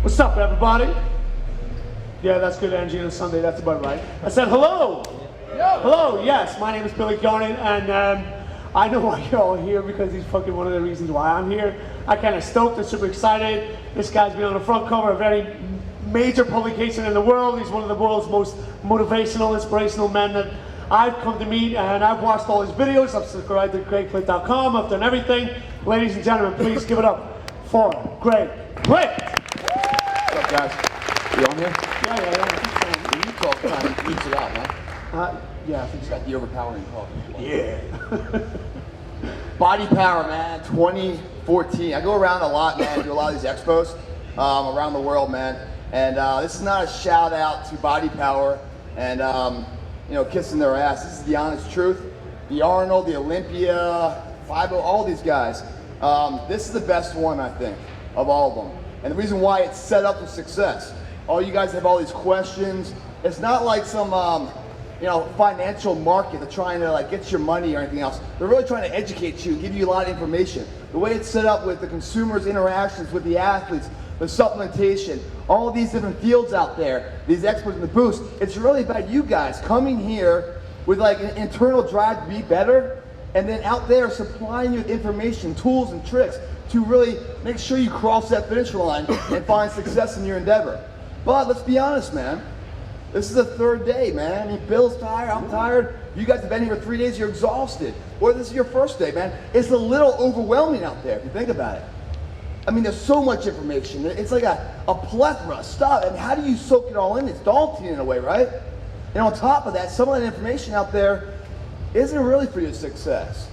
What's up, everybody? Yeah, that's good energy on a Sunday. That's about right. I said hello. Hello. Yes, my name is Billy Garnin, and I know why you're all here because he's fucking one of the reasons why I'm here. I'm kind of stoked and super excited. This guy's been on the front cover of a very major publication in the world. He's one of the world's most motivational, inspirational men that I've come to meet, and I've watched all his videos. I've subscribed to GregPlitt.com. I've done everything. Ladies and gentlemen, please give it up for Greg Plitt. What's up, guys? You on here? Yeah. When you talk time, it leaves it out, man. Yeah, I think It's so. got the overpowering talk. Yeah. Body Power, man, 2014. I go around a lot, man, do a lot of these expos around the world, man. And this is not a shout out to Body Power and, you know, kissing their ass. This is the honest truth. The Arnold, the Olympia, 5 all these guys. This is the best one, I think, of all of them. And the reason why it's set up for success. All you guys have all these questions. It's not like some, you know, financial market. They're trying to like get your money or anything else. They're really trying to educate you, give you a lot of information. The way it's set up with the consumers' interactions with the athletes, the supplementation, all of these different fields out there, these experts in the boost, it's really about you guys coming here with like an internal drive to be better, and then out there supplying you with information, tools and tricks to really make sure you cross that finish line and find success in your endeavor. But let's be honest, man. This is the third day, man. I mean, Bill's tired, I'm tired. You guys have been here for 3 days, you're exhausted. Or this is your first day, man. It's a little overwhelming out there if you think about it. I mean, there's so much information. It's like a plethora of stuff. And how do you soak it all in? It's daunting in a way, right? And on top of that, some of that information out there isn't really for your success.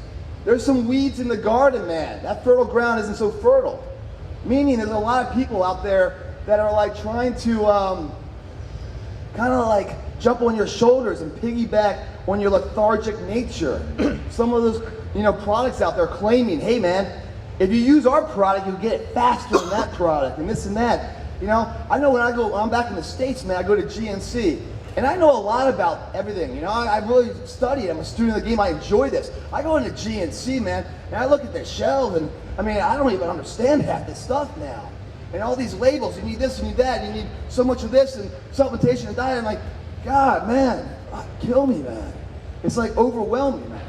There's some weeds in the garden, man. That fertile ground isn't so fertile. Meaning there's a lot of people out there that are like trying to kind of like jump on your shoulders and piggyback on your lethargic nature. Some of those, you know, products out there claiming, hey man, if you use our product, you'll get it faster than that product and this and that. You know, I know when I'm back in the States, man, I go to GNC. And I know a lot about everything, you know, I really study. I'm a student of the game, I enjoy this. I go into GNC, man, and I look at the shelves and, I mean, I don't even understand half this stuff now. And all these labels, you need this, you need that, you need so much of this, and supplementation and diet. I'm like, God, man, kill me, man. It's like overwhelming, man.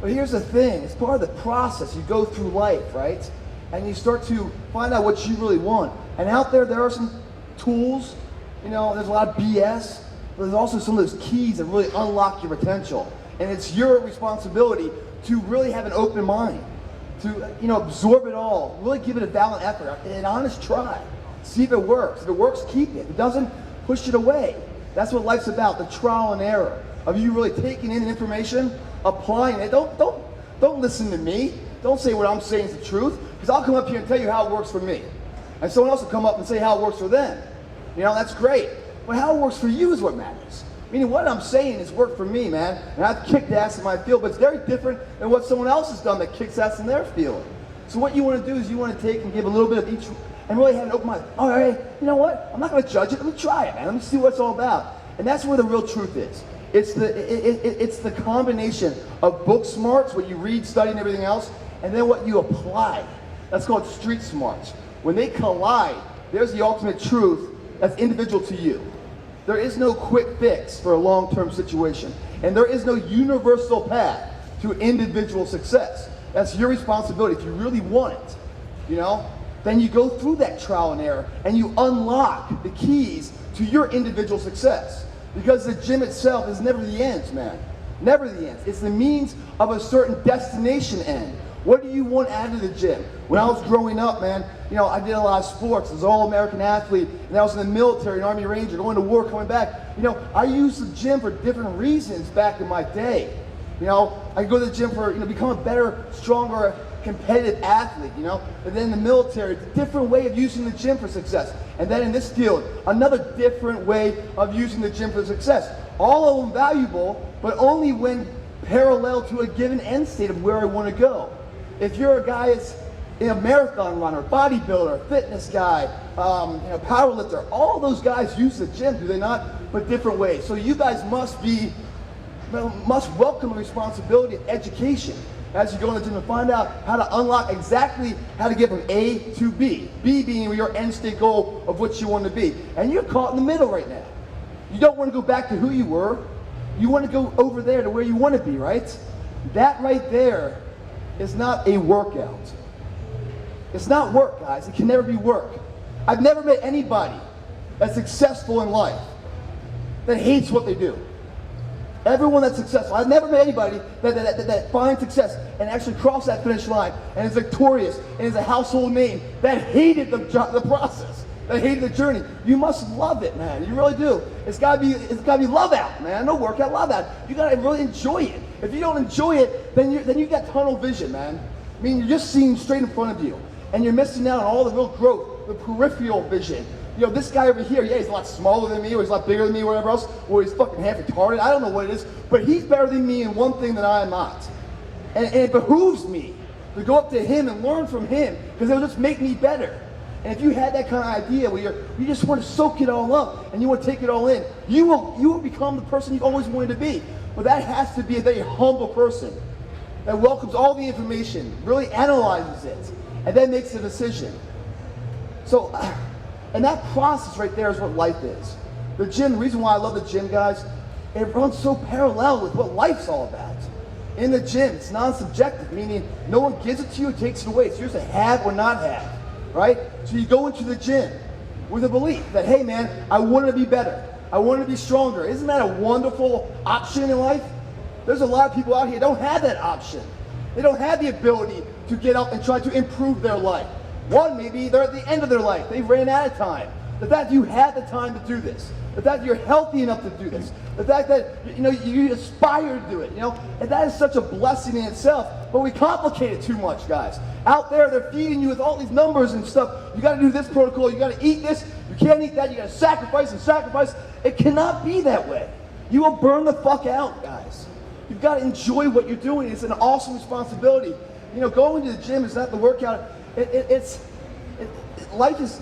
But here's the thing, it's part of the process. You go through life, right? And you start to find out what you really want. And out there are some tools. You know, there's a lot of BS, but there's also some of those keys that really unlock your potential. And it's your responsibility to really have an open mind, to, you know, absorb it all, really give it a valiant effort, an honest try. See if it works. If it works, keep it. If it doesn't, push it away. That's what life's about, the trial and error of you really taking in information, applying it. Don't listen to me. Don't say what I'm saying is the truth, because I'll come up here and tell you how it works for me. And someone else will come up and say how it works for them. You know, that's great. But how it works for you is what matters. Meaning what I'm saying has worked for me, man. And I've kicked ass in my field, but it's very different than what someone else has done that kicks ass in their field. So what you want to do is you want to take and give a little bit of each and really have an open mind. All right, you know what? I'm not going to judge it. Let me try it, man. Let me see what it's all about. And that's where the real truth is. It's the combination of book smarts, what you read, study, and everything else, and then what you apply. That's called street smarts. When they collide, there's the ultimate truth that's individual to you. There is no quick fix for a long-term situation. And there is no universal path to individual success. That's your responsibility. If you really want it, you know, then you go through that trial and error and you unlock the keys to your individual success. Because the gym itself is never the end, man. Never the end. It's the means of a certain destination end. What do you want out of the gym? When I was growing up, man, you know, I did a lot of sports. I was an all-American athlete, and I was in the military, an Army Ranger, going to war, coming back. You know, I used the gym for different reasons back in my day. You know, I go to the gym for, you know, become a better, stronger, competitive athlete, you know. And then in the military, it's a different way of using the gym for success. And then in this field, another different way of using the gym for success. All of them valuable, but only when parallel to a given end state of where I want to go. If you're a guy that's a marathon runner, bodybuilder, fitness guy, you know, power lifter, all those guys use the gym, do they not? But different ways. So you guys must welcome the responsibility of education. as you go in the gym to find out how to unlock exactly how to get from A to B. B being your end state goal of what you want to be. And you're caught in the middle right now. You don't want to go back to who you were. You want to go over there to where you want to be, right? That right there is not a workout. It's not work, guys. It can never be work. I've never met anybody that's successful in life that hates what they do. Everyone that's successful, I've never met anybody that finds success and actually crossed that finish line and is victorious and is a household name that hated the process, that hated the journey. You must love it, man. You really do. It's gotta be love out, man. No workout, love out. You gotta really enjoy it. If you don't enjoy it, then you got tunnel vision, man. I mean, you're just seeing straight in front of you, and you're missing out on all the real growth, the peripheral vision. You know, this guy over here, yeah, he's a lot smaller than me, or he's a lot bigger than me, or whatever else, or he's fucking half retarded. I don't know what it is, but he's better than me in one thing that I am not. And it behooves me to go up to him and learn from him, because it'll just make me better. And if you had that kind of idea where you just want to soak it all up and you want to take it all in, you will become the person you've always wanted to be. But that has to be a very humble person that welcomes all the information, really analyzes it, and then makes a decision. So, and that process right there is what life is. The gym, the reason why I love the gym, guys, it runs so parallel with what life's all about. In the gym, it's non-subjective, meaning no one gives it to you, it takes it away. It's yours to have or not have, right? So you go into the gym with a belief that, hey man, I want to be better. I want to be stronger. Isn't that a wonderful option in life? There's a lot of people out here that don't have that option. They don't have the ability to get up and try to improve their life. One, maybe they're at the end of their life. They've ran out of time. The fact that you had the time to do this, the fact that you're healthy enough to do this, the fact that you aspire to do it, and that is such a blessing in itself. But we complicate it too much, guys. Out there, they're feeding you with all these numbers and stuff. You got to do this protocol. You got to eat this. You can't eat that. You got to sacrifice and sacrifice. It cannot be that way. You will burn the fuck out, guys. You've got to enjoy what you're doing. It's an awesome responsibility. Going to the gym is not the workout. Life is,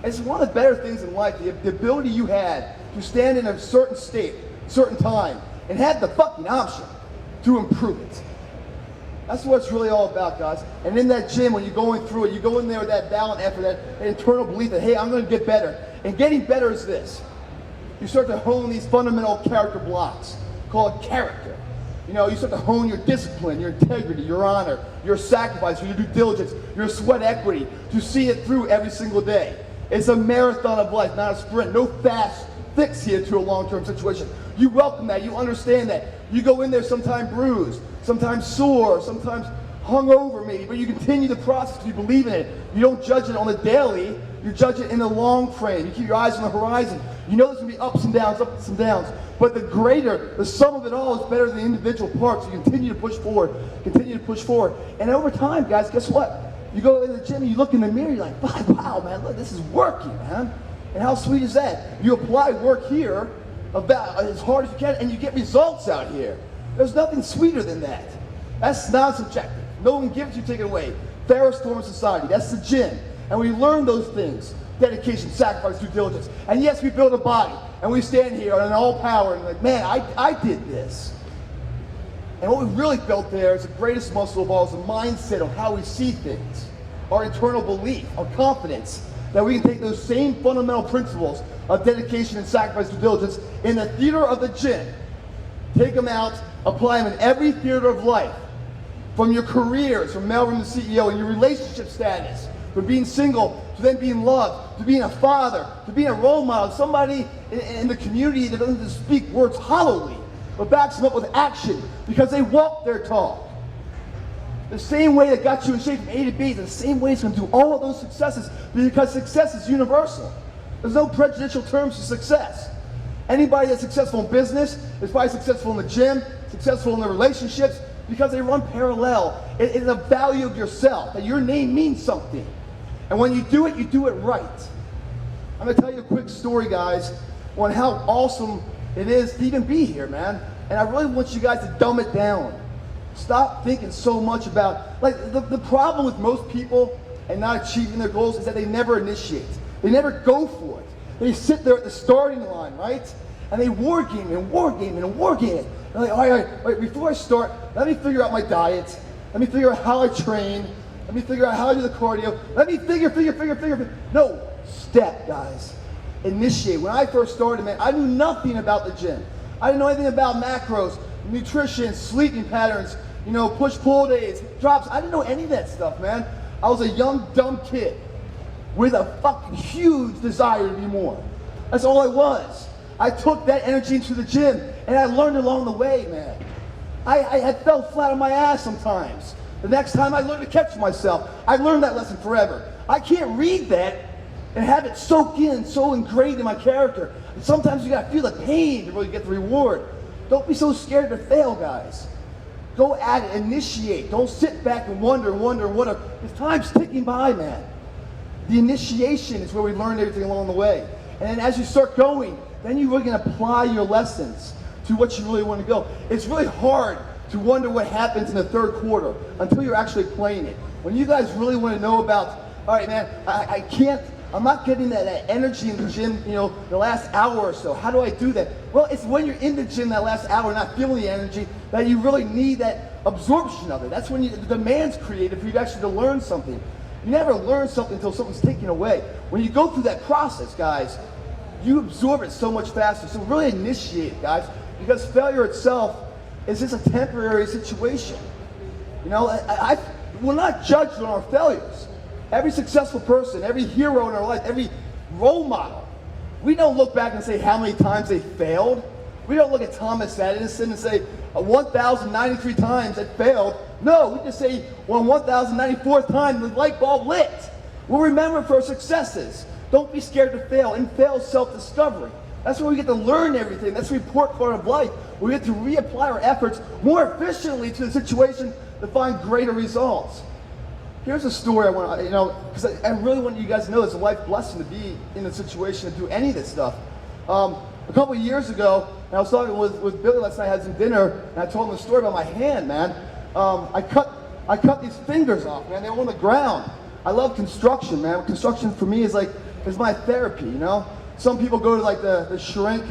it's one of the better things in life, the ability you had to stand in a certain state, certain time, and have the fucking option to improve it. That's what it's really all about, guys. And in that gym, when you're going through it, you go in there with that valiant effort, that internal belief that, hey, I'm going to get better. And getting better is this. You start to hone these fundamental character blocks called character. You start to hone your discipline, your integrity, your honor, your sacrifice, your due diligence, your sweat equity, to see it through every single day. It's a marathon of life, not a sprint. No fast fix here to a long-term situation. You welcome that. You understand that. You go in there sometimes bruised, sometimes sore, sometimes hungover maybe, but you continue the process. You believe in it. You don't judge it on the daily. You judge it in the long frame. You keep your eyes on the horizon. You know there's going to be ups and downs. But the sum of it all is better than the individual parts. You continue to push forward, And over time, guys, guess what? You go in the gym and you look in the mirror, you're like, wow, man, look, this is working, man. And how sweet is that? You apply work here about as hard as you can, and you get results out here. There's nothing sweeter than that. That's non-subjective. No one gives you, take it away. Fairest form of society, that's the gym. And we learn those things. Dedication, sacrifice, due diligence. And yes, we build a body. And we stand here in all power and like, man, I did this. And what we really built there is the greatest muscle of all, is the mindset of how we see things. Our internal belief, our confidence, that we can take those same fundamental principles of dedication and sacrifice, due diligence in the theater of the gym, take them out, apply them in every theater of life, from your careers, from mailroom to CEO, and your relationship status, from being single to then being loved, to being a father, to being a role model, somebody in the community that doesn't just speak words hollowly, but backs them up with action because they walk their talk. The same way that got you in shape from A to B is the same way it's going to do all of those successes, because success is universal. There's no prejudicial terms to success. Anybody that's successful in business is probably successful in the gym, successful in their relationships, because they run parallel. It is a value of yourself, that your name means something. And when you do it right. I'm going to tell you a quick story, guys, on how awesome it is to even be here, man. And I really want you guys to dumb it down. Stop thinking so much about, the problem with most people and not achieving their goals is that they never initiate. They never go for it. They sit there at the starting line, right? And they war game and war game and war game it. I'm like, all right, before I start, let me figure out my diet. Let me figure out how I train. Let me figure out how I do the cardio. Let me figure. No, step, guys. Initiate. When I first started, man, I knew nothing about the gym. I didn't know anything about macros, nutrition, sleeping patterns, you know, push-pull days, drops. I didn't know any of that stuff, man. I was a young, dumb kid with a fucking huge desire to be more. That's all I was. I took that energy into the gym, and I learned along the way, man. I fell flat on my ass sometimes. The next time I learned to catch myself. I learned that lesson forever. I can't read that and have it soak in, so ingrained in my character. And sometimes you gotta feel the pain to really get the reward. Don't be so scared to fail, guys. Go at it, initiate. Don't sit back and wonder. Because time's ticking by, man. The initiation is where we learn everything along the way. And then as you start going, then you really can apply your lessons to what you really want to go. It's really hard to wonder what happens in the third quarter until you're actually playing it. When you guys really want to know about, all right, man, I'm not getting that energy in the gym, you know, the last hour or so. How do I do that? Well, it's when you're in the gym that last hour, not feeling the energy, that you really need that absorption of it. That's when the demand's created for you to actually learn something. You never learn something until something's taken away. When you go through that process, guys, you absorb it so much faster. So really initiate it, guys, because failure itself is just a temporary situation. You know, we're not judged on our failures. Every successful person, every hero in our life, every role model, we don't look back and say how many times they failed. We don't look at Thomas Edison and say 1,093 times it failed. No, we just say, well, 1,094th time the light bulb lit. We'll remember for our successes. Don't be scared to fail, and fail is self-discovery. That's where we get to learn everything. That's the report card of life. We get to reapply our efforts more efficiently to the situation to find greater results. Here's a story I want to, you know, because I really want you guys to know it's a life blessing to be in a situation to do any of this stuff. A couple of years ago, and I was talking with Billy last night, I had some dinner, and I told him the story about my hand, man. I cut these fingers off, man. They were on the ground. I love construction, man. Construction for me is my therapy, you know? Some people go to like the shrink,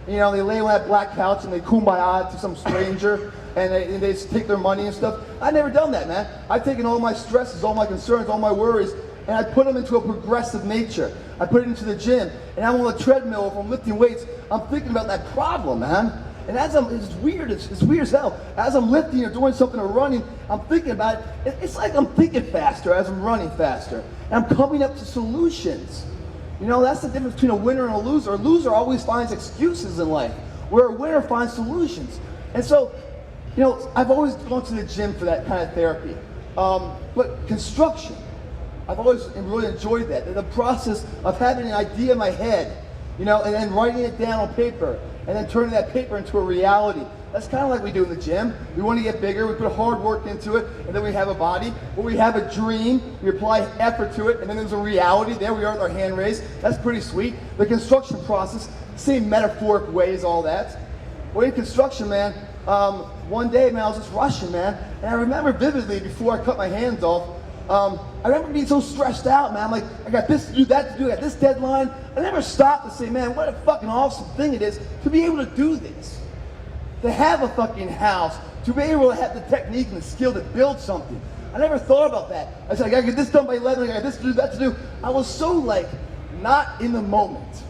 you know, they lay on that black couch and they kumbaya to some stranger and they just take their money and stuff. I've never done that, man. I've taken all my stresses, all my concerns, all my worries, and I put them into a progressive nature. I put it into the gym, and I'm on the treadmill, if I'm lifting weights, I'm thinking about that problem, man. And it's weird as hell. As I'm lifting or doing something or running, I'm thinking about it. It's like I'm thinking faster as I'm running faster. And I'm coming up to solutions. You know, that's the difference between a winner and a loser. A loser always finds excuses in life, where a winner finds solutions. And so, you know, I've always gone to the gym for that kind of therapy. But construction, I've always really enjoyed that. The process of having an idea in my head, you know, and then writing it down on paper, and then turning that paper into a reality. That's kind of like we do in the gym. We want to get bigger, we put hard work into it, and then we have a body. When we have a dream, we apply effort to it, and then there's a reality. There we are with our hand raised. That's pretty sweet. The construction process, same metaphoric way as all that. Well, in construction, man, one day, man, I was just rushing, man, and I remember vividly before I cut my hands off, I remember being so stressed out, man. I'm like, I got this to do, that to do, I got this deadline. I never stopped to say, man, what a fucking awesome thing it is to be able to do this. To have a fucking house, to be able to have the technique and the skill to build something. I never thought about that. I said, I gotta get this done by 11, I got this to do, that to do. I was so like, not in the moment.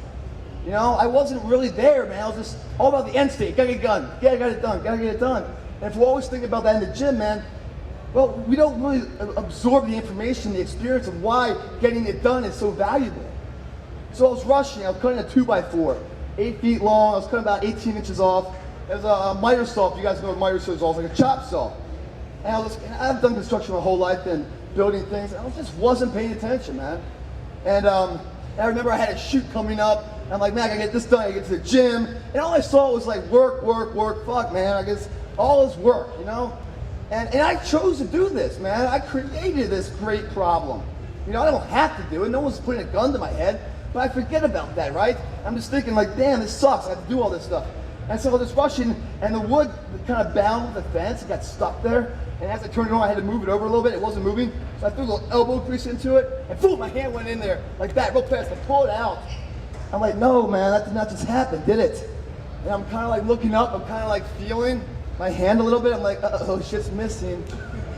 You know, I wasn't really there, man. I was just all about the end state. Gotta get it done. Yeah, gotta get it done. And if we're always thinking about that in the gym, man, well, we don't really absorb the information, the experience of why getting it done is so valuable. So I was rushing. I was cutting a 2x4, 8 feet long. I was cutting about 18 inches off. It was a miter saw. If you guys know what miter saw is, like a chop saw. And I've done construction my whole life and building things. And I just wasn't paying attention, man. And I remember I had a shoot coming up. And I'm like, man, I gotta get this done. I gotta get to the gym. And all I saw was like work. Fuck, man. I guess all is work, you know. And I chose to do this, man. I created this great problem. You know, I don't have to do it. No one's putting a gun to my head. But I forget about that, right? I'm just thinking like, damn, this sucks. I have to do all this stuff. And so I was rushing, and the wood kind of bound with the fence. It got stuck there. And as I turned it on, I had to move it over a little bit. It wasn't moving. So I threw a little elbow grease into it, and boom, my hand went in there like that, real fast. I pulled it out. I'm like, no, man, that did not just happen, did it? and I'm kind of like looking up, I'm kind of like feeling my hand a little bit. I'm like, oh, shit's missing.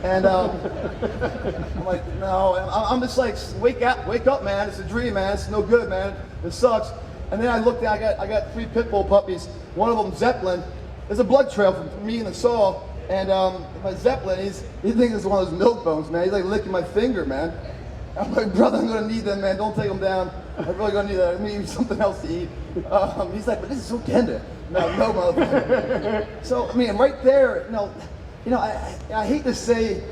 And I'm like, no. And I'm just like, wake up, man. It's a dream, man. It's no good, man. It sucks. And then I looked down, I got 3 pit bull puppies. One of them, Zeppelin. There's a blood trail from me and the saw. And my Zeppelin, he thinks it's one of those milk bones, man. He's like licking my finger, man. I'm like, brother, I'm gonna need them, man. Don't take them down. I'm really gonna need that. I need something else to eat. He's like, but this is so tender. No, motherfucker. So, I mean, right there, I hate to say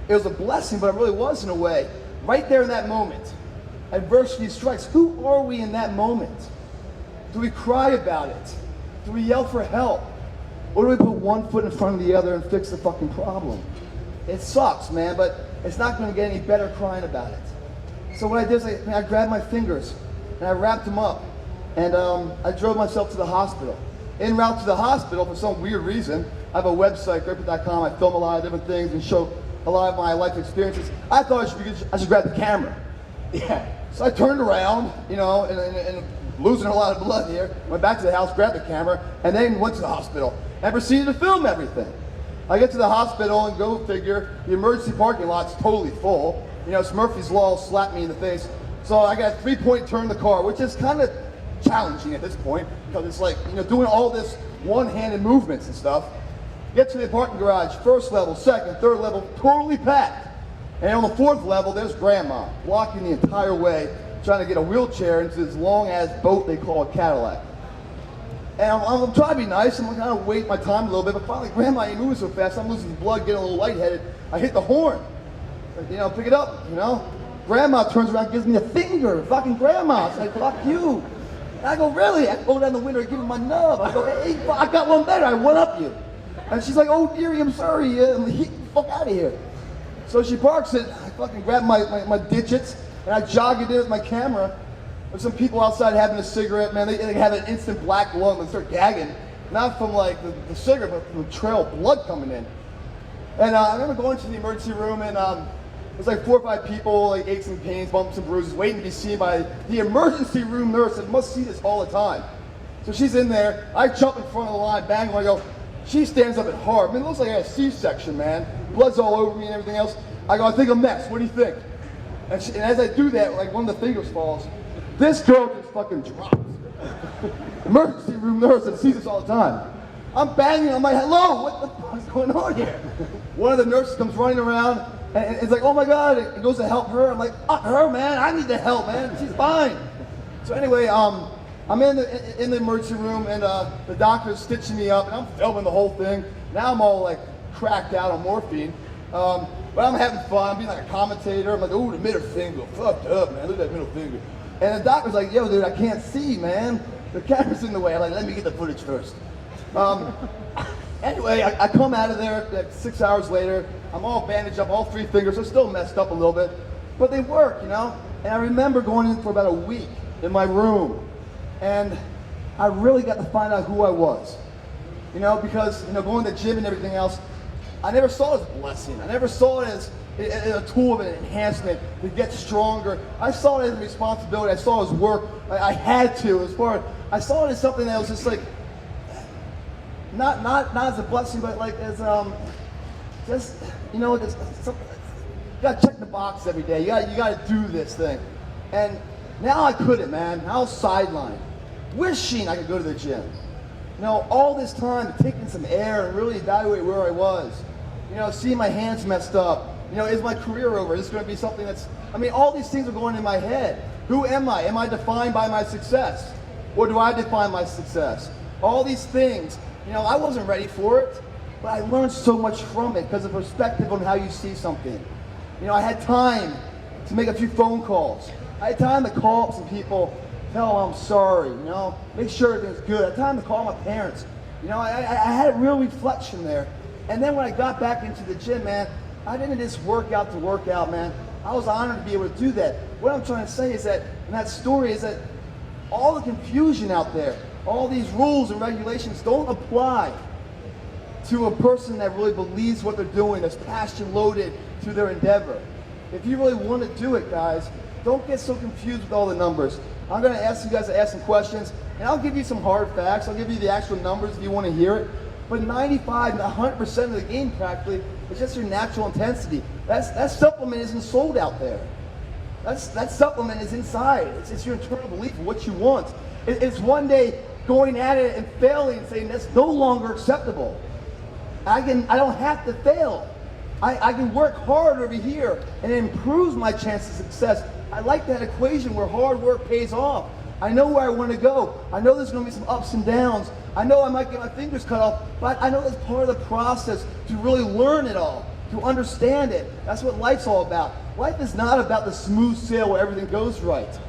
it was a blessing, but it really was in a way. Right there in that moment, adversity strikes. Who are we in that moment? Do we cry about it? Do we yell for help? Or do we put one foot in front of the other and fix the fucking problem? It sucks, man, but it's not going to get any better crying about it. So what I did is I grabbed my fingers and I wrapped them up, and I drove myself to the hospital. En route to the hospital, for some weird reason, I have a website, Prepit.com. I film a lot of different things and show a lot of my life experiences. I thought I should grab the camera. Yeah. So I turned around, and losing a lot of blood here. Went back to the house, grabbed the camera, and then went to the hospital and proceeded to film everything. I get to the hospital and go figure, the emergency parking lot's totally full. It's Murphy's Law slapped me in the face. So I got a 3-point turn the car, which is kind of challenging at this point, because it's like, doing all this one-handed movements and stuff. Get to the parking garage, first level, second, third level, totally packed. And on the 4th level, there's Grandma, blocking the entire way, trying to get a wheelchair into this long-ass boat they call a Cadillac. And I'm trying to be nice, I'm kind of wait my time a little bit, but finally, Grandma ain't moving so fast, I'm losing blood, getting a little lightheaded. I hit the horn. Pick it up, Grandma turns around, gives me a finger, fucking Grandma. It's like, fuck you. And I go, really? I go down the window and give her my nub. I go, hey, I got one better, I one up you. And she's like, oh, dearie, I'm sorry, get the fuck out of here. So she parks it, I fucking grab my digits, and I jog it in with my camera. There's some people outside having a cigarette, man, they have an instant black lung and start gagging. Not from like the cigarette, but from the trail of blood coming in. And I remember going to the emergency room, and there's like 4 or 5 people, like aches and pains, bumps and bruises, waiting to be seen by the emergency room nurse that must see this all the time. So she's in there, I jump in front of the line, bang, and I go, she stands up at hard. I mean, it looks like I had a C-section, man. Blood's all over me and everything else. I go, I think I'm next, what do you think? And as I do that, like one of the fingers falls, this girl just fucking drops. Emergency room nurse that sees this all the time. I'm banging, I'm like, hello, what the fuck's going on here? One of the nurses comes running around, and it's like, oh my God, it goes to help her. I'm like, fuck her, man, I need the help, man, she's fine. So anyway, I'm in the emergency room, and the doctor's stitching me up, and I'm filming the whole thing. Now I'm all like cracked out on morphine. But I'm having fun, I'm being like a commentator. I'm like, oh, the middle finger, fucked up, man, look at that middle finger. And the doctor's like, yo, dude, I can't see, man. The camera's in the way. I'm like, let me get the footage first. Anyway, I come out of there like 6 hours later. I'm all bandaged up, all 3 fingers. They're still messed up a little bit, but they work, And I remember going in for about a week in my room, and I really got to find out who I was. Because going to the gym and everything else, I never saw it as a blessing. I never saw it as a tool of an enhancement to get stronger. I saw it as a responsibility. I saw it as work. I had to. I saw it as something that was just like, not as a blessing, but like as just you gotta check the box every day. You gotta do this thing. And now I couldn't, man. I was sidelined, wishing I could go to the gym. All this time taking some air and really evaluate where I was. Seeing my hands messed up. Is my career over? Is this going to be something all these things are going in my head. Who am I? Am I defined by my success? Or do I define my success? All these things, I wasn't ready for it, but I learned so much from it because of perspective on how you see something. I had time to make a few phone calls. I had time to call up some people, tell them I'm sorry, make sure everything's good. I had time to call my parents. I had a real reflection there. And then when I got back into the gym, man, I didn't just work out to work out, man. I was honored to be able to do that. What I'm trying to say is that, in that story, is that all the confusion out there, all these rules and regulations don't apply to a person that really believes what they're doing, that's passion loaded to their endeavor. If you really want to do it, guys, don't get so confused with all the numbers. I'm going to ask you guys to ask some questions. And I'll give you some hard facts. I'll give you the actual numbers if you want to hear it. But 95 to 100% of the game practically is just your natural intensity. That supplement isn't sold out there. That supplement is inside. It's your internal belief of what you want. It's one day going at it and failing and saying that's no longer acceptable. I don't have to fail. I can work hard over here and it improves my chance of success. I like that equation where hard work pays off. I know where I want to go. I know there's going to be some ups and downs. I know I might get my fingers cut off, but I know that's part of the process to really learn it all, to understand it. That's what life's all about. Life is not about the smooth sail where everything goes right.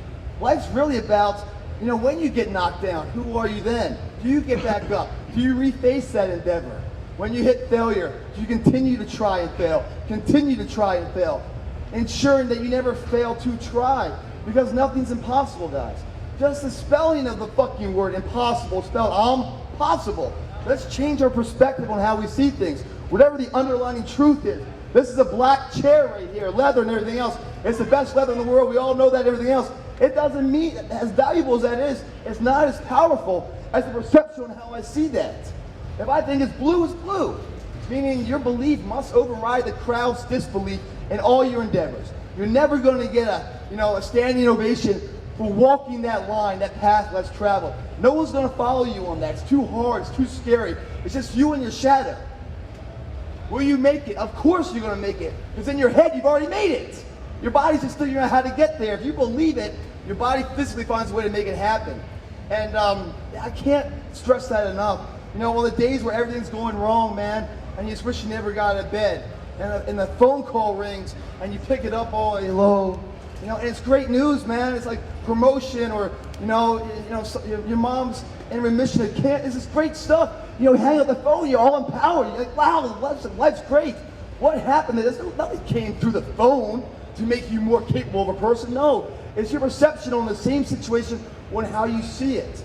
Life's really about, when you get knocked down, who are you then? Do you get back up? Do you reface that endeavor? When you hit failure, do you continue to try and fail? Continue to try and fail. Ensuring that you never fail to try, because nothing's impossible, guys. Just the spelling of the fucking word impossible spelled possible. Let's change our perspective on how we see things. Whatever the underlying truth is. This is a black chair right here, leather and everything else. It's the best leather in the world. We all know that, everything else. It doesn't mean, as valuable as that is, it's not as powerful as the perception on how I see that. If I think it's blue, meaning your belief must override the crowd's disbelief in all your endeavors. You're never going to get a standing ovation for walking that line, that path less traveled. No one's going to follow you on that. It's too hard. It's too scary. It's just you and your shadow. Will you make it? Of course you're going to make it. Because in your head, you've already made it. Your body's just figuring out how to get there. If you believe it, your body physically finds a way to make it happen. And I can't stress that enough. On the days where everything's going wrong, man, and you just wish you never got out of bed, and the phone call rings, and you pick it up all hello, and it's great news, man. It's like promotion, or your mom's in remission of cancer. This is great stuff. You hang up the phone, you're all empowered. You're like, wow, life's great. What happened? Nothing came through the phone to make you more capable of a person. No, it's your perception on the same situation on how you see it.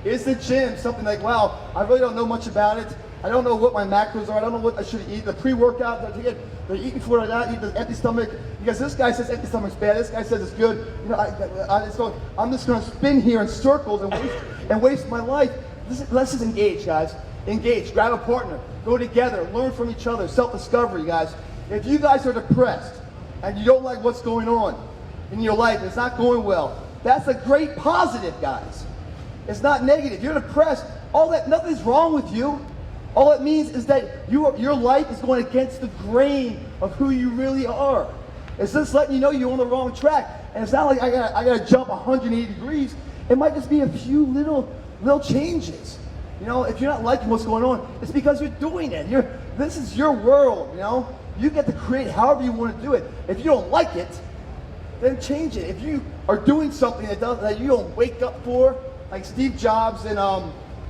Is the gym something like, wow, I really don't know much about it. I don't know what my macros are. I don't know what I should eat. The pre-workout, they're eating food I not eat, the empty stomach. Because this guy says empty stomach's bad. This guy says it's good. I'm just going to spin here in circles and waste my life. Let's just engage, guys. Engage. Grab a partner. Go together. Learn from each other. Self-discovery, guys. If you guys are depressed and you don't like what's going on in your life, it's not going well, that's a great positive, guys. It's not negative. You're depressed. Nothing's wrong with you. All it means is that your life is going against the grain of who you really are. It's just letting you know you're on the wrong track. And it's not like I gotta jump 180 degrees. It might just be a few little changes. If you're not liking what's going on, it's because you're doing it. This is your world. You get to create however you want to do it. If you don't like it, then change it. If you are doing something that you don't wake up for, like Steve Jobs and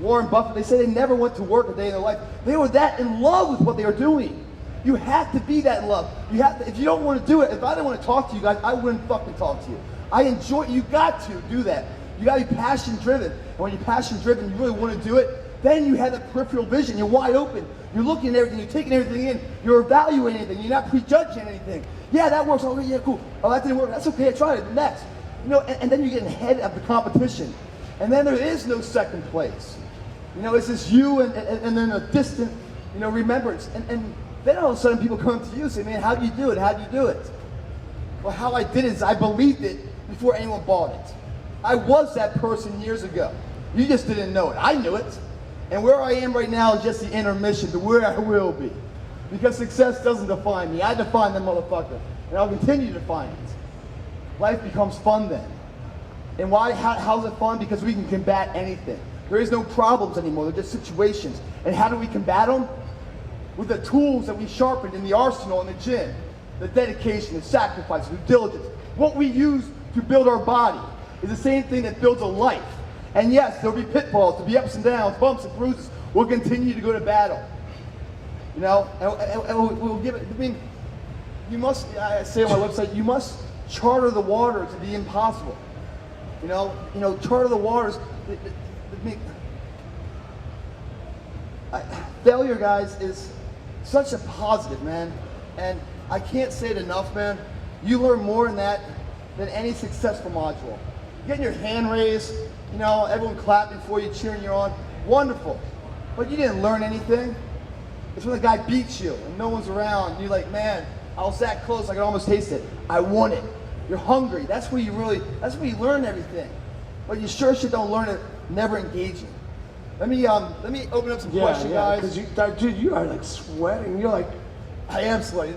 Warren Buffett, they say they never went to work a day in their life. They were that in love with what they were doing. You have to be that in love. You have to. If you don't want to do it, if I didn't want to talk to you guys, I wouldn't fucking talk to you. I enjoy it. You got to do that. You got to be passion driven. And when you're passion driven, you really want to do it, then you have that peripheral vision. You're wide open. You're looking at everything. You're taking everything in. You're evaluating anything. You're not prejudging anything. Yeah, that works. Oh, yeah, cool. Oh, that didn't work. That's okay. I tried it. Next. And then you're getting ahead of the competition. And then there is no second place. It's just you and then a distant, remembrance. And then all of a sudden people come to you and say, man, how do you do it? How do you do it? Well, how I did it is I believed it before anyone bought it. I was that person years ago. You just didn't know it. I knew it. And where I am right now is just the intermission to where I will be. Because success doesn't define me. I define the motherfucker. And I'll continue to define it. Life becomes fun then. And why? How's it fun? Because we can combat anything. There is no problems anymore. They're just situations. And how do we combat them? With the tools that we sharpened in the arsenal in the gym. The dedication, the sacrifice, the diligence. What we use to build our body is the same thing that builds a life. And yes, there'll be pitfalls, there'll be ups and downs, bumps and bruises. We'll continue to go to battle. And we'll give it, you must, I say on my website, you must charter the waters of the impossible. Charter the waters. Failure, guys, is such a positive, man. And I can't say it enough, man. You learn more in that than any successful module. getting your hand raised, you know, everyone clapping for you, cheering you on. Wonderful. But you didn't learn anything. It's when the guy beats you and no one's around. And you're like, man, I was that close, I could almost taste it. I won it. You're hungry. That's where you learn everything. But you sure shit don't learn it never engaging. Let me open up some questions, guys. Because dude, you are like sweating. You're like, I am sweating.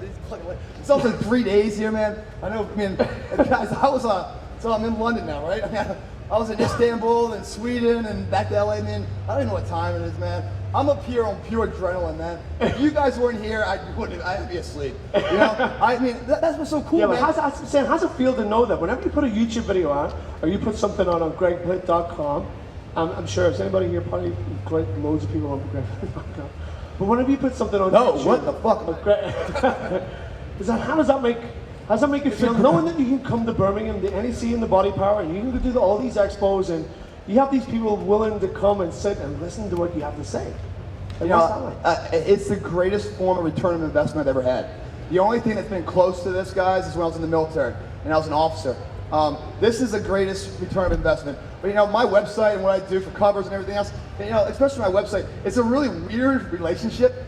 It's also 3 days here, man. I know, man. Guys, so I'm in London now, right? I was in Istanbul and Sweden and back to LA, man. I don't even know what time it is, man. I'm up here on pure adrenaline, man. If you guys weren't here, I'd be asleep. You know? I mean, that's what's so cool, man. But Sam, how's it feel to know that whenever you put a YouTube video on, or you put something on gregplitt.com, I'm sure if anybody here, probably loads of people on gregplitt.com, but whenever you put something on YouTube, what the fuck? How does that make you feel? Knowing that you can come to Birmingham, the NEC and the Body Power, and you can do all these expos, and you have these people willing to come and sit and listen to what you have to say. Like, it's the greatest form of return of investment I've ever had. The only thing that's been close to this, guys, is when I was in the military and I was an officer. This is the greatest return of investment. But you know, my website and what I do for covers and everything else, you know, especially my website, it's a really weird relationship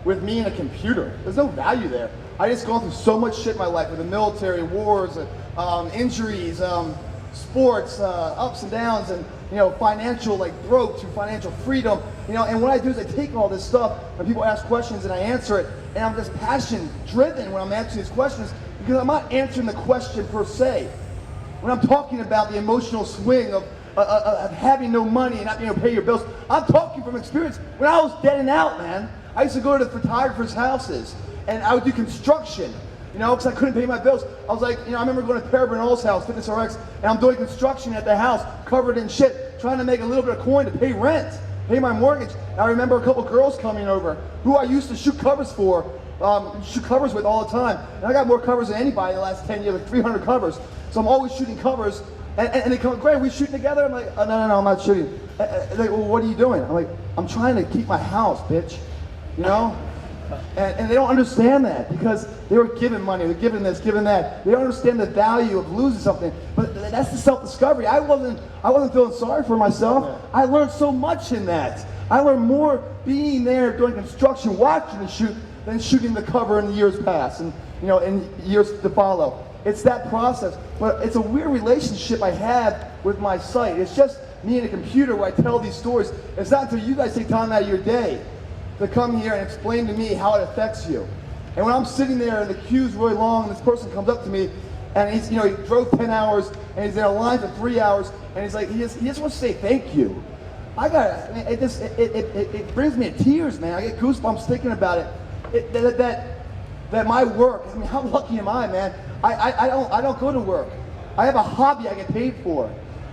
with me and a computer. There's no value there. I just gone through so much shit in my life with the military, wars, injuries, sports, ups and downs, and you know, financial broke to financial freedom. You know, and what I do is I take all this stuff when people ask questions and I answer it, and I'm just passion driven when I'm answering these questions because I'm not answering the question per se. When I'm talking about the emotional swing of having no money and not being able to pay your bills, I'm talking from experience. When I was dead and out, man, I used to go to the photographers' houses and I would do construction, you know, because I couldn't pay my bills. I was like, you know, I remember going to Perry Bernal's house, Fitness RX, and I'm doing construction at the house, covered in shit, trying to make a little bit of coin to pay rent, pay my mortgage. And I remember a couple girls coming over who I used to shoot covers with all the time. And I got more covers than anybody in the last 10 years, like 300 covers. So I'm always shooting covers. And they come, Greg, are we shooting together? I'm like, oh, no, I'm not shooting. They're like, well, what are you doing? I'm like, I'm trying to keep my house, bitch. You know? And they don't understand that because they were given money, they're given this, given that. They don't understand the value of losing something. But that's the self-discovery. I wasn't feeling sorry for myself. Yeah. I learned so much in that. I learned more being there doing construction, watching the shoot, than shooting the cover in the years past and you know, in years to follow. It's that process. But it's a weird relationship I have with my site. It's just me and a computer where I tell these stories. It's not until you guys take time out of your day to come here and explain to me how it affects you. And when I'm sitting there and the queue's really long and this person comes up to me and he's, you know, he drove 10 hours and he's in a line for 3 hours and he's like, he just wants to say thank you. It brings me to tears, man. I get goosebumps thinking about it. That my work, I mean, how lucky am I, man? I don't go to work. I have a hobby I get paid for.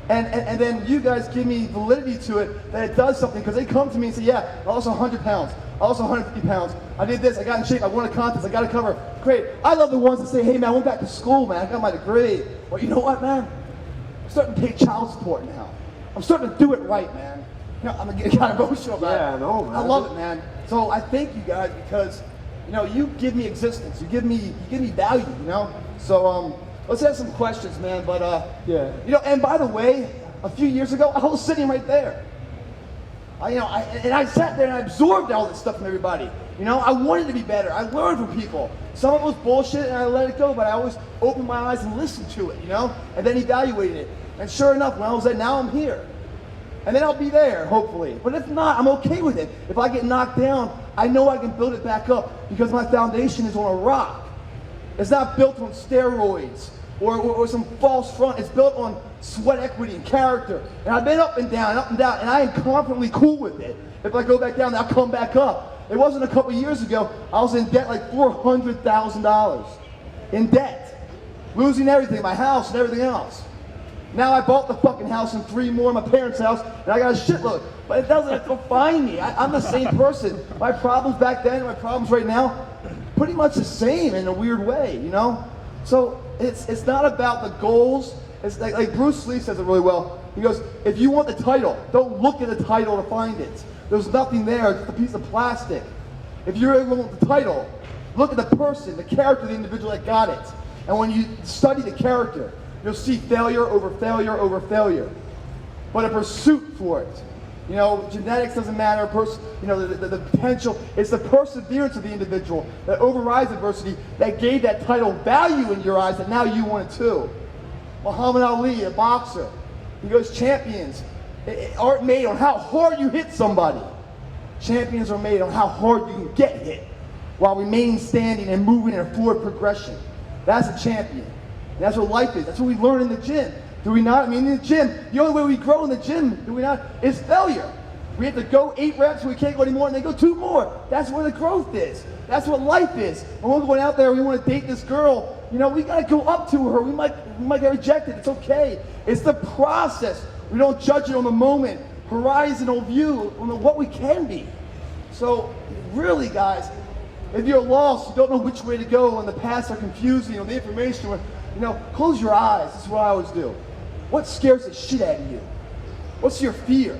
And then you guys give me validity to it that it does something because they come to me and say, yeah, I lost 100 pounds, I lost 150 pounds, I did this, I got in shape, I won a contest, I got a cover. Great. I love the ones that say, hey man, I went back to school, man, I got my degree. Well, you know what, man? I'm starting to pay child support now. I'm starting to do it right, man. You know, I'm getting kind of emotional about it. Yeah, I know, man. I love it, man. So I thank you guys because, you know, you give me existence, you give me value, you know? So let's have some questions, man. But yeah. You know, and by the way, a few years ago, I was sitting right there. I sat there and I absorbed all this stuff from everybody. You know, I wanted to be better. I learned from people. Some of it was bullshit and I let it go, but I always opened my eyes and listened to it, you know, and then evaluated it. And sure enough, when I was there, now I'm here. And then I'll be there, hopefully. But if not, I'm okay with it. If I get knocked down, I know I can build it back up because my foundation is on a rock. It's not built on steroids or some false front. It's built on sweat equity and character. And I've been up and down, and I am confidently cool with it. If I go back down, I'll come back up. It wasn't a couple years ago, I was in debt like $400,000. In debt. Losing everything, my house and everything else. Now I bought the fucking house and 3 more in my parents' house, and I got a shitload. But it doesn't define me. I'm the same person. My problems back then and my problems right now, pretty much the same in a weird way, you know? So it's not about the goals. It's like Bruce Lee says it really well. He goes, if you want the title, don't look at the title to find it. There's nothing there, it's just a piece of plastic. If you really want the title, look at the person, the character of the individual that got it. And when you study the character, you'll see failure over failure over failure, but a pursuit for it. You know, genetics doesn't matter. You know, the potential. It's the perseverance of the individual that overrides adversity that gave that title value in your eyes that now you want it too. Muhammad Ali, a boxer, he goes, champions aren't made on how hard you hit somebody. Champions are made on how hard you can get hit while remaining standing and moving in a forward progression. That's a champion. And that's what life is. That's what we learn in the gym. Do we not? I mean, in the gym, the only way we grow in the gym, do we not, is failure. We have to go 8 reps, we can't go anymore, and then go 2 more. That's where the growth is. That's what life is. When we're going out there, we want to date this girl, you know, we got to go up to her. We might get rejected. It's okay. It's the process. We don't judge it on the moment. Horizontal view on what we can be. So, really, guys, if you're lost, you don't know which way to go, and the paths are confusing, or the information, you know, close your eyes. This is what I always do. What scares the shit out of you? What's your fear?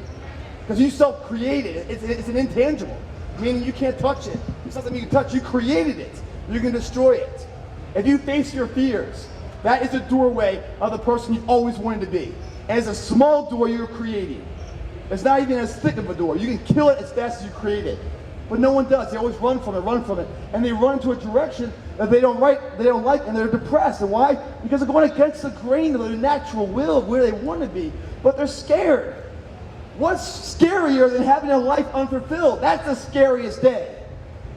Because you self-created it. It's an intangible, meaning you can't touch it. It's not something you can touch. You created it. You can destroy it. If you face your fears, that is the doorway of the person you've always wanted to be. And it's a small door you're creating. It's not even as thick of a door. You can kill it as fast as you create it. But no one does. They always run from it, and they run into a direction that they don't like, and they're depressed. And why? Because they're going against the grain of their natural will of where they want to be, but they're scared. What's scarier than having a life unfulfilled? That's the scariest day.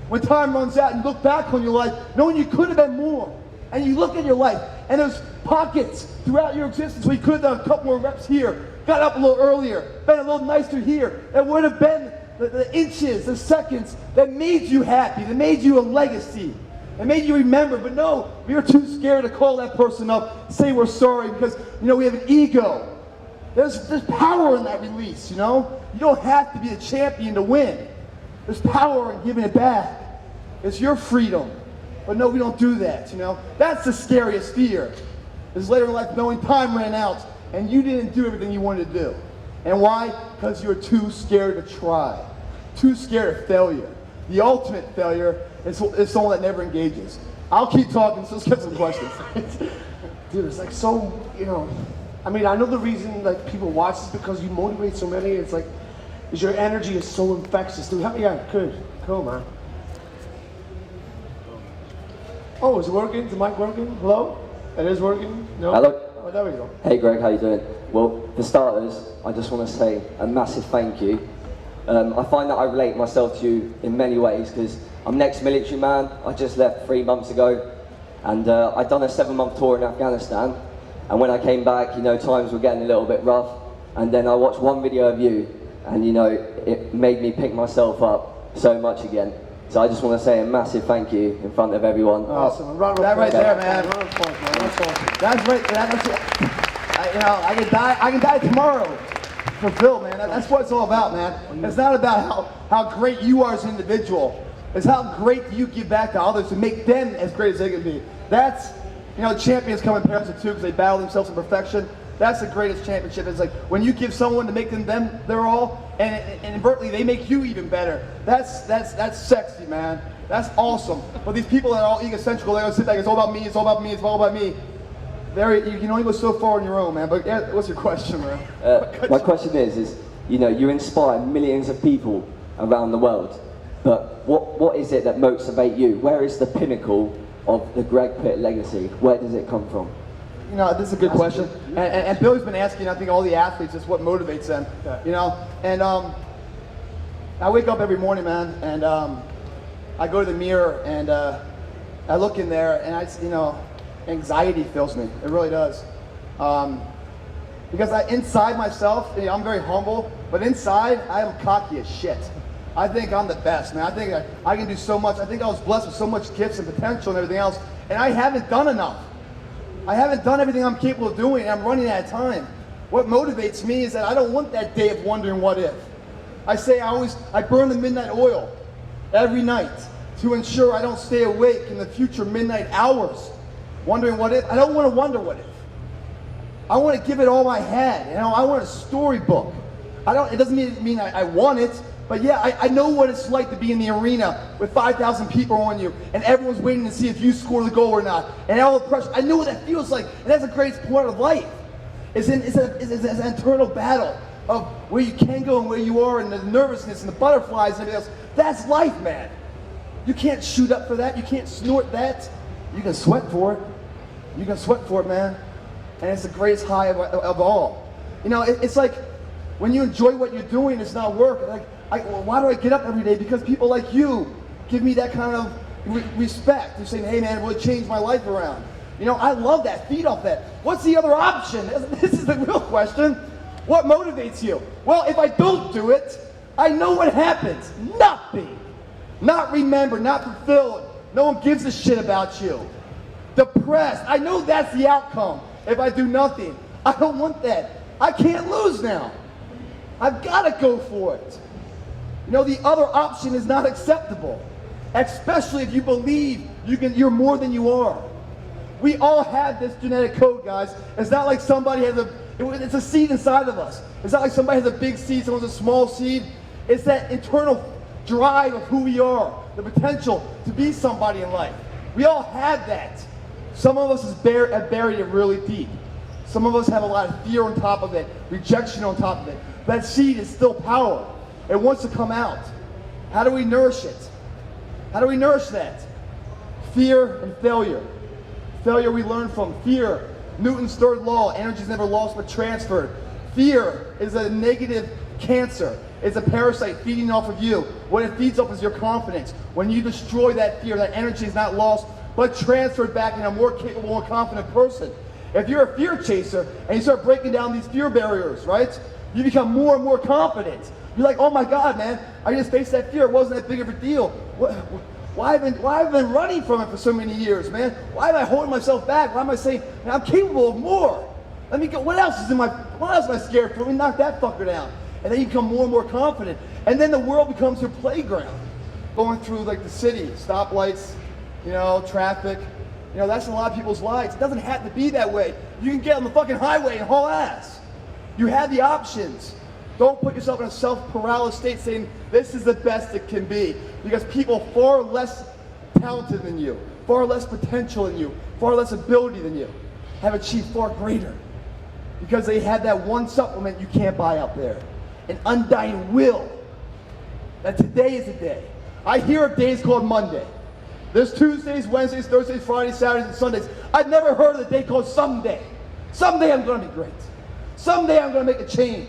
When time runs out and you look back on your life, knowing you could have been more, and you look at your life, and there's pockets throughout your existence where you could have done a couple more reps here, got up a little earlier, been a little nicer here. That would have been the inches, the seconds that made you happy, that made you a legacy, that made you remember. But no, we were too scared to call that person up, say we're sorry, because, you know, we have an ego. There's power in that release, you know? You don't have to be the champion to win. There's power in giving it back. It's your freedom. But no, we don't do that, you know? That's the scariest fear. Is later in life knowing time ran out and you didn't do everything you wanted to do. And why? Because you were too scared to try. Too scared of failure. The ultimate failure is someone that never engages. I'll keep talking, so let's get some questions. Dude, it's like so, you know, I mean, I know the reason like people watch this because you motivate so many. It's like, is your energy is so infectious. Dude, yeah, good. Cool, man. Oh, is it working? Is the mic working? Hello? It is working? No? Hello. Oh, there we go. Hey Greg, how you doing? Well, for starters, I just want to say a massive thank you. I find that I relate myself to you in many ways because I'm an ex-military man. I just left 3 months ago, and I'd done a 7-month tour in Afghanistan. And when I came back, you know, times were getting a little bit rough. And then I watched one video of you, and you know, it made me pick myself up so much again. So I just want to say a massive thank you in front of everyone. Awesome. That right there, man. That's right. You know, I can die tomorrow. Fulfilled, man. That's what it's all about, man. It's not about how great you are as an individual. It's how great you give back to others to make them as great as they can be. That's, you know, champions come in pairs of two because they battle themselves to perfection. That's the greatest championship. It's like when you give someone to make them their all, and inadvertently they make you even better. That's sexy, man. That's awesome. But these people that are all egocentrical, they don't sit back. It's all about me. It's all about me. It's all about me. You can only go so far on your own, man. But yeah, what's your question, man? My question is, you know, you inspire millions of people around the world. But what is it that motivates you? Where is the pinnacle of the Greg Plitt legacy? Where does it come from? You know, this is a good question. And Billy's been asking, I think, all the athletes, just what motivates them. You know, and I wake up every morning, man, and I go to the mirror and I look in there, and you know, anxiety fills me. It really does. Because inside myself, you know, I'm very humble, but inside I am cocky as shit. I think I'm the best, man. I think I can do so much. I think I was blessed with so much gifts and potential and everything else, and I haven't done enough. I haven't done everything I'm capable of doing, and I'm running out of time. What motivates me is that I don't want that day of wondering what if. I burn the midnight oil every night to ensure I don't stay awake in the future midnight hours, wondering what if. I don't want to wonder what if. I want to give it all I had. You know, I want a storybook. It doesn't mean I want it, But yeah, I know what it's like to be in the arena with 5,000 people on you, and everyone's waiting to see if you score the goal or not, and all the pressure. I know what that feels like, and that's the greatest part of life. It's an internal battle of where you can go and where you are, and the nervousness and the butterflies and everything else. That's life, man. You can't shoot up for that. You can't snort that. You can sweat for it. You can sweat for it, man. And it's the greatest high of all. You know, it's like when you enjoy what you're doing, it's not work. Well, why do I get up every day? Because people like you give me that kind of respect. You're saying, hey man, it would change my life around. You know, I love that. Feed off that. What's the other option? This is the real question. What motivates you? Well, if I don't do it, I know what happens. Nothing. Not remembered, not fulfilled. No one gives a shit about you. Depressed. I know that's the outcome if I do nothing. I don't want that. I can't lose now. I've got to go for it. You know, the other option is not acceptable, especially if you believe you're more than you are. We all have this genetic code, guys. It's not like somebody has it's a seed inside of us. It's not like somebody has a big seed, someone has a small seed. It's that internal drive of who we are, the potential to be somebody in life. We all have that. Some of us have buried it really deep. Some of us have a lot of fear on top of it, rejection on top of it. That seed is still power. It wants to come out. How do we nourish it? How do we nourish that? Fear and failure. Failure we learn from. Fear, Newton's third law, energy is never lost but transferred. Fear is a negative cancer. It's a parasite feeding off of you. What it feeds off is your confidence. When you destroy that fear, that energy is not lost but transferred back in a more capable, more confident person. If you're a fear chaser and you start breaking down these fear barriers, right? You become more and more confident. You're like, oh my God, man, I just faced that fear. It wasn't that big of a deal. Why have I been running from it for so many years, man? Why am I holding myself back? Why am I saying, man, I'm capable of more? Let me go. What else am I scared for? Let me knock that fucker down. And then you become more and more confident. And then the world becomes your playground. Going through like the city, stoplights, you know, traffic. You know, that's a lot of people's lives. It doesn't have to be that way. You can get on the fucking highway and haul ass. You have the options. Don't put yourself in a self-paralysis state saying, this is the best it can be. Because people far less talented than you, far less potential than you, far less ability than you, have achieved far greater. Because they had that one supplement you can't buy out there. An undying will. That today is the day. I hear of days called Monday. There's Tuesdays, Wednesdays, Thursdays, Fridays, Saturdays, and Sundays. I've never heard of the day called someday. Someday I'm going to be great. Someday I'm going to make a change.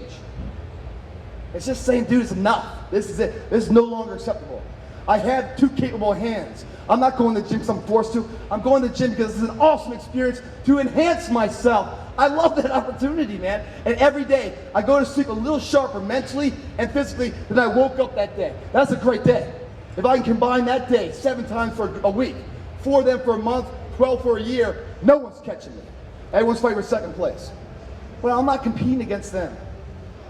It's just saying, dude, it's enough. This is it. This is no longer acceptable. I have 2 capable hands. I'm not going to the gym because I'm forced to. I'm going to the gym because this is an awesome experience to enhance myself. I love that opportunity, man. And every day, I go to sleep a little sharper mentally and physically than I woke up that day. That's a great day. If I can combine that day 7 times for a week, 4 of them for a month, 12 for a year, no one's catching me. Everyone's fighting for second place. Well, I'm not competing against them.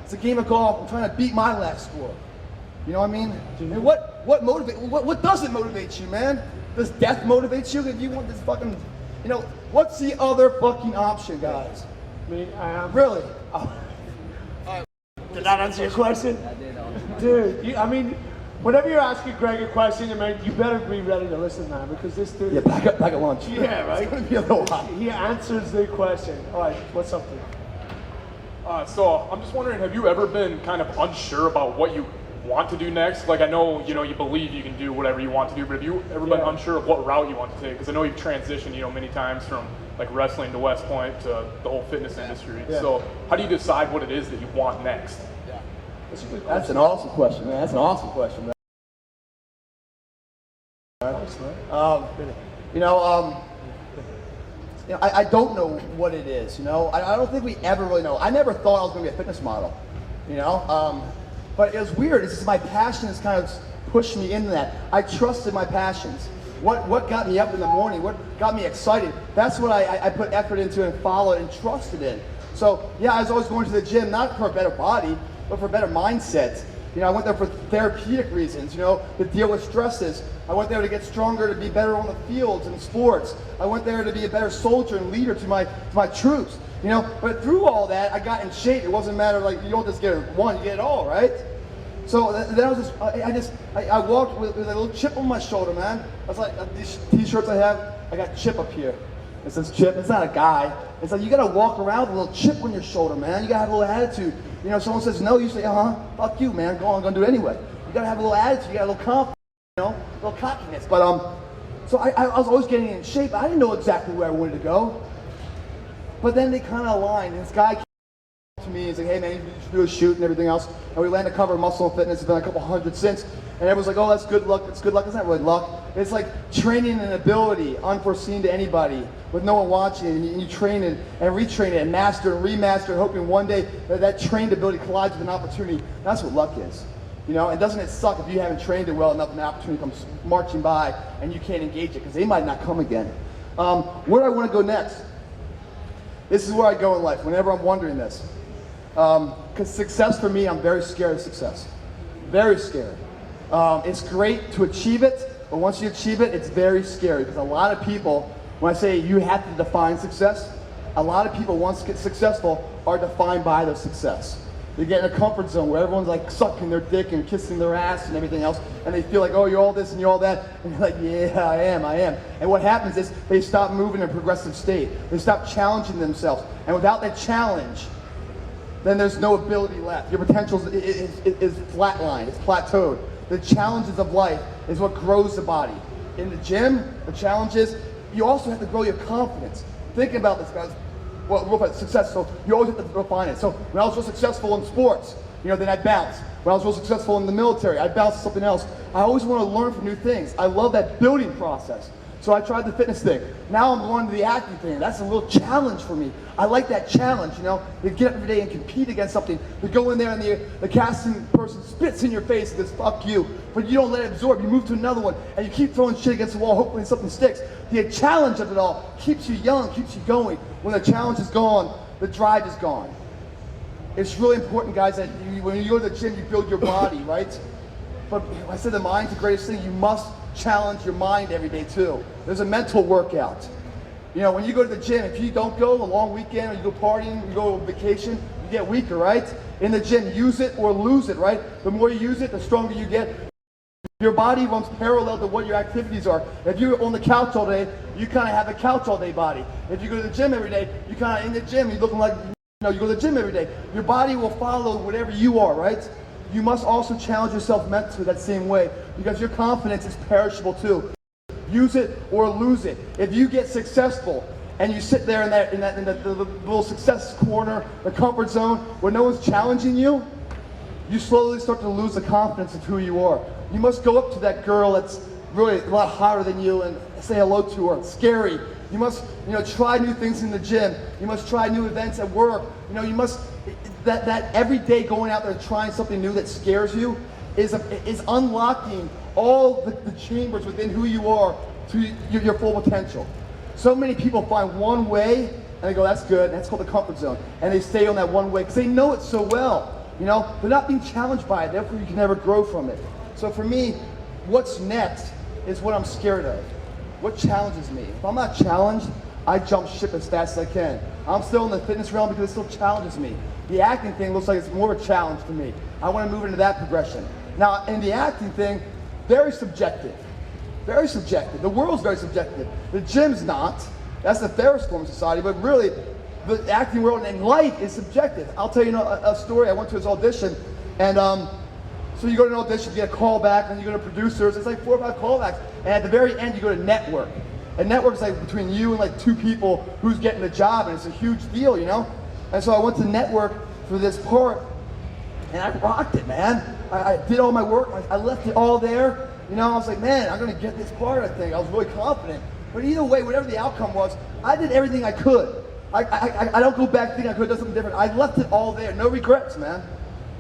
It's a game of golf. I'm trying to beat my last score. You know what I mean? And what doesn't motivate you, man? Does death motivate you? If you want this fucking, you know, what's the other fucking option, guys? Me, I am. Really? Did that answer your question? I did. Dude, I mean, whenever you're asking Greg a question, man, you better be ready to listen, man, because this dude. Yeah, back at lunch. Yeah, right. It's gonna be a little hot. He answers the question. All right, what's up, dude? So I'm just wondering, have you ever been kind of unsure about what you want to do next? Like, I know, you believe you can do whatever you want to do, but have you ever been unsure of what route you want to take? Because I know you've transitioned, many times from like wrestling to West Point to the whole fitness industry. Yeah. So how do you decide what it is that you want next? Yeah. That's an awesome question, man. That's an awesome question, man. I don't know what it is, I don't think we ever really know. I never thought I was going to be a fitness model, but it was weird. It's just my passion has kind of pushed me into that. I trusted my passions. What got me up in the morning, what got me excited, that's what I put effort into and followed and trusted in. So yeah, I was always going to the gym, not for a better body, but for a better mindset. I went there for therapeutic reasons, to deal with stresses. I went there to get stronger, to be better on the fields and sports. I went there to be a better soldier and leader to my troops, But through all that, I got in shape. It wasn't a matter like you don't just get one, you get it all, right? So then I walked with a little chip on my shoulder, man. I was like, these t-shirts I have, I got chip up here. It says chip, it's not a guy. It's like, you gotta walk around with a little chip on your shoulder, man. You gotta have a little attitude. You know, someone says no, you say, fuck you, man. Go on, I'm gonna do it anyway. You gotta have a little attitude, you gotta have a little confidence, you know, a little cockiness. But, so I was always getting in shape. I didn't know exactly where I wanted to go. But then they kind of aligned, and this guy came to me and said, hey man, you should do a shoot and everything else. And we landed cover Muscle and Fitness. It's been a couple hundred since. And everyone's like, oh, that's good luck. It's good luck. It's not really luck. It's like training an ability unforeseen to anybody with no one watching, and you train it and retrain it and master and remaster it, hoping one day that trained ability collides with an opportunity. That's what luck is. You know, and doesn't it suck if you haven't trained it well enough and the opportunity comes marching by and you can't engage it because they might not come again. Where do I want to go next? This is where I go in life whenever I'm wondering this. Because success for me, I'm very scared of success. Very scared. It's great to achieve it, but once you achieve it, it's very scary because a lot of people, when I say you have to define success, a lot of people once get successful are defined by their success. They get in a comfort zone where everyone's like sucking their dick and kissing their ass and everything else, and they feel like, oh, you're all this and you're all that, and you're like, yeah, I am. And what happens is they stop moving in a progressive state. They stop challenging themselves, and without that challenge, then there's no ability left. Your potential is flatlined, it's plateaued. The challenges of life is what grows the body. In the gym, the challenge is you also have to grow your confidence. Think about this, guys. Well, real fast, success, so you always have to refine it. So when I was real successful in sports, you know, then I'd bounce. When I was real successful in the military, I'd bounce to something else. I always want to learn from new things. I love that building process. So I tried the fitness thing. Now I'm going to the acting thing. That's a real challenge for me. I like that challenge, you know, to get up every day and compete against something, to go in there and the casting person spits in your face and says, fuck you, but you don't let it absorb. You move to another one and you keep throwing shit against the wall, hoping something sticks. The challenge of it all keeps you young, keeps you going. When the challenge is gone, the drive is gone. It's really important, guys, that when you go to the gym, you build your body, right? But I said the mind's the greatest thing. You must challenge your mind every day too. There's a mental workout. You know, when you go to the gym, if you don't go a long weekend, or you go partying, you go on vacation, you get weaker, right? In the gym, use it or lose it, right? The more you use it, the stronger you get. Your body runs parallel to what your activities are. If you're on the couch all day, you kind of have a couch all day body. If you go to the gym every day, you kind of in the gym, you're looking like, you know, you go to the gym every day. Your body will follow whatever you are, right? You must also challenge yourself mentally that same way because your confidence is perishable too. Use it or lose it. If you get successful and you sit there in the little success corner, the comfort zone, where no one's challenging you, you slowly start to lose the confidence of who you are. You must go up to that girl that's really a lot hotter than you and say hello to her. It's scary. You must, you know, try new things in the gym. You must try new events at work. You know, you must, that every day going out there and trying something new that scares you is unlocking all the chambers within who you are to your full potential. So many people find one way and they go, that's good, that's called the comfort zone. And they stay on that one way because they know it so well. You know, they're not being challenged by it, therefore you can never grow from it. So for me, what's next is what I'm scared of. What challenges me? If I'm not challenged, I jump ship as fast as I can. I'm still in the fitness realm because it still challenges me. The acting thing looks like it's more of a challenge to me. I want to move into that progression. Now, in the acting thing, very subjective. Very subjective. The world's very subjective. The gym's not. That's the fairest form of society, but really, the acting world and life is subjective. I'll tell you a story. I went to this audition, and so you go to an audition, you get a call back, and you go to producers. It's like 4 or 5 callbacks, and at the very end, you go to network. And network's like between you and like 2 people who's getting the job, and it's a huge deal, you know? And so I went to network for this part, and I rocked it, man. I did all my work. I left it all there. You know, I was like, man, I'm going to get this part, I think. I was really confident. But either way, whatever the outcome was, I did everything I could. I don't go back thinking I could have done something different. I left it all there. No regrets, man.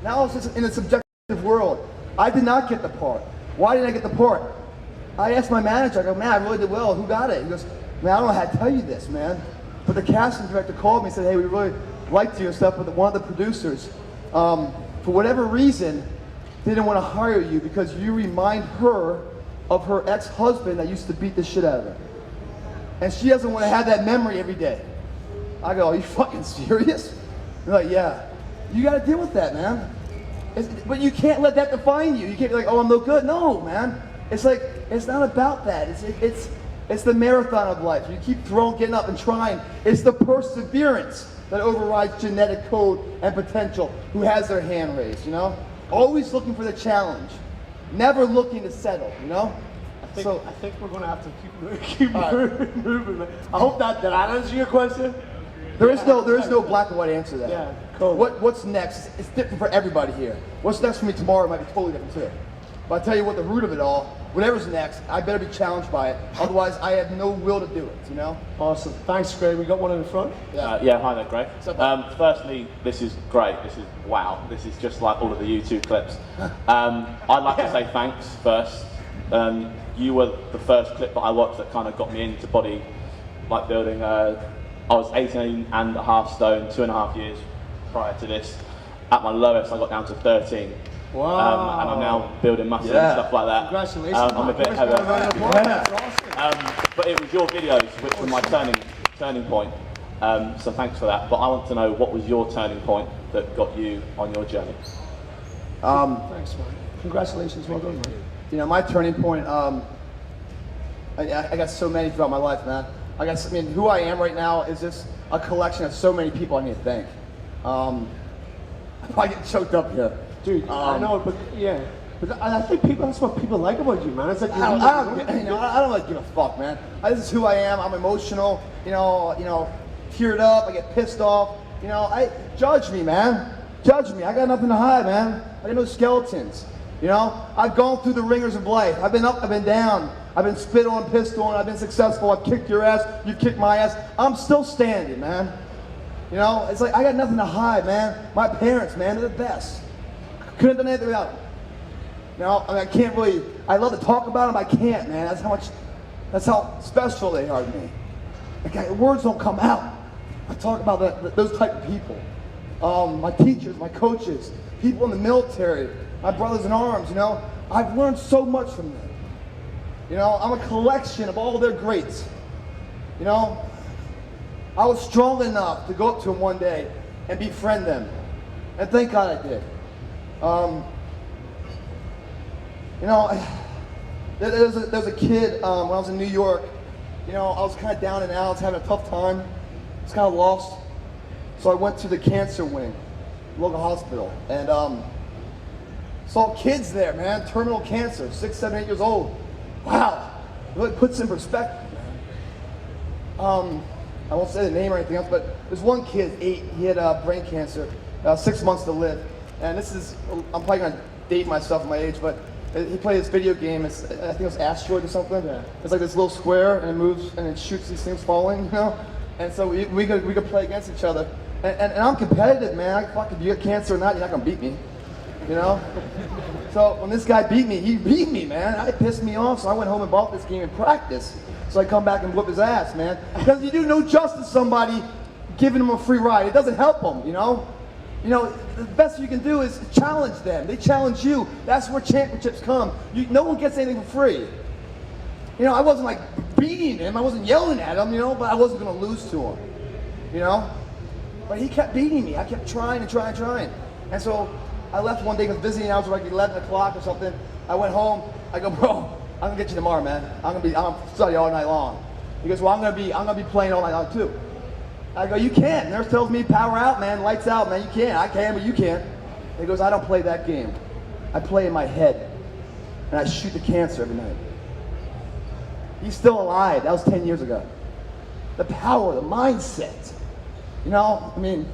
Now it's just in a subjective world. I did not get the part. Why didn't I get the part? I asked my manager, I go, man, I really did well. Who got it? He goes, man, I don't know how to tell you this, man. But the casting director called me and said, hey, we really liked you and stuff, but one of the producers, for whatever reason, didn't want to hire you because you remind her of her ex-husband that used to beat the shit out of her. And she doesn't want to have that memory every day. I go, are you fucking serious? They're like, yeah. You got to deal with that, man. But you can't let that define you. You can't be like, oh, I'm no good. No, man. It's like, it's not about that. It's the marathon of life. You keep getting up and trying. It's the perseverance that overrides genetic code and potential. Who has their hand raised, you know? Always looking for the challenge. Never looking to settle, you know? I think we're going to have to keep moving, man. I hope that answers your question. There is no black and white answer to that. Yeah, cool. What's next? It's different for everybody here. What's next for me tomorrow might be totally different too. But I tell you what, the root of it all, whatever's next, I better be challenged by it. Otherwise, I have no will to do it, you know? Awesome. Thanks, Greg. We got one in the front. Yeah, hi there, Greg. Firstly, this is great. This is wow. This is just like all of the YouTube clips. I'd like to say thanks first. You were the first clip that I watched that kind of got me into bodybuilding. I was 18.5 stone, 2.5 years prior to this. At my lowest, I got down to 13. Wow. And I'm now building muscle and stuff like that. Congratulations. I'm a bit heavy. But it was your videos which were my turning point. So thanks for that. But I want to know, what was your turning point that got you on your journey? Thanks, man. Congratulations. Well done, man. You know, my turning point, I got so many throughout my life, man. Who I am right now is just a collection of so many people I need to thank. I get choked up here. Dude, I know, but yeah. But I think that's what people like about you, man. It's like I don't like give a fuck, man. This is who I am. I'm emotional, you know, teared up, I get pissed off. You know, judge me, man. Judge me. I got nothing to hide, man. I got no skeletons. You know, I've gone through the ringers of life. I've been up, I've been down. I've been spit on, pissed on, I've been successful, I've kicked your ass, you've kicked my ass. I'm still standing, man. You know, it's like I got nothing to hide, man. My parents, man, they're the best. Couldn't have done anything without them. You know, I can't really, I love to talk about them, I can't, man. That's how special they are to me. Like, words don't come out. I talk about those type of people. My teachers, my coaches, people in the military, my brothers in arms, you know. I've learned so much from them. You know, I'm a collection of all their greats. You know, I was strong enough to go up to them one day and befriend them. And thank God I did. You know, there's a kid, when I was in New York, you know, I was kind of down and out, I was having a tough time. I was kind of lost. So I went to the cancer wing, local hospital, and saw kids there, man, terminal cancer, 6, 7, 8 years old. Wow, it really puts in perspective, man. I won't say the name or anything else, but there's one kid, 8, he had brain cancer, 6 months to live. And this is, I'm probably gonna date myself at my age, but he played this video game, I think it was Asteroid or something. Yeah. It's like this little square, and it moves, and it shoots these things falling, you know? And so we could play against each other. And I'm competitive, man. If you get cancer or not, you're not gonna beat me, you know? So when this guy beat me, he beat me, man. It pissed me off, so I went home and bought this game in practice. So I come back and whip his ass, man. Because you do no justice to somebody giving him a free ride. It doesn't help them, you know? You know, the best you can do is challenge them. They challenge you. That's where championships come. No one gets anything for free. You know, I wasn't like beating him. I wasn't yelling at him, you know, but I wasn't going to lose to him, you know? But he kept beating me. I kept trying and trying and trying. And so I left one day because visiting hours were like 11 o'clock or something. I went home. I go, bro, I'm going to get you tomorrow, man. I'm going to study all night long. He goes, well, I'm going to be playing all night long too. I go, you can't. Nurse tells me power out, man, lights out, man. You can't. I can, but you can't. He goes, I don't play that game. I play in my head, and I shoot the cancer every night. He's still alive. That was 10 years ago. The power, the mindset. You know, I mean,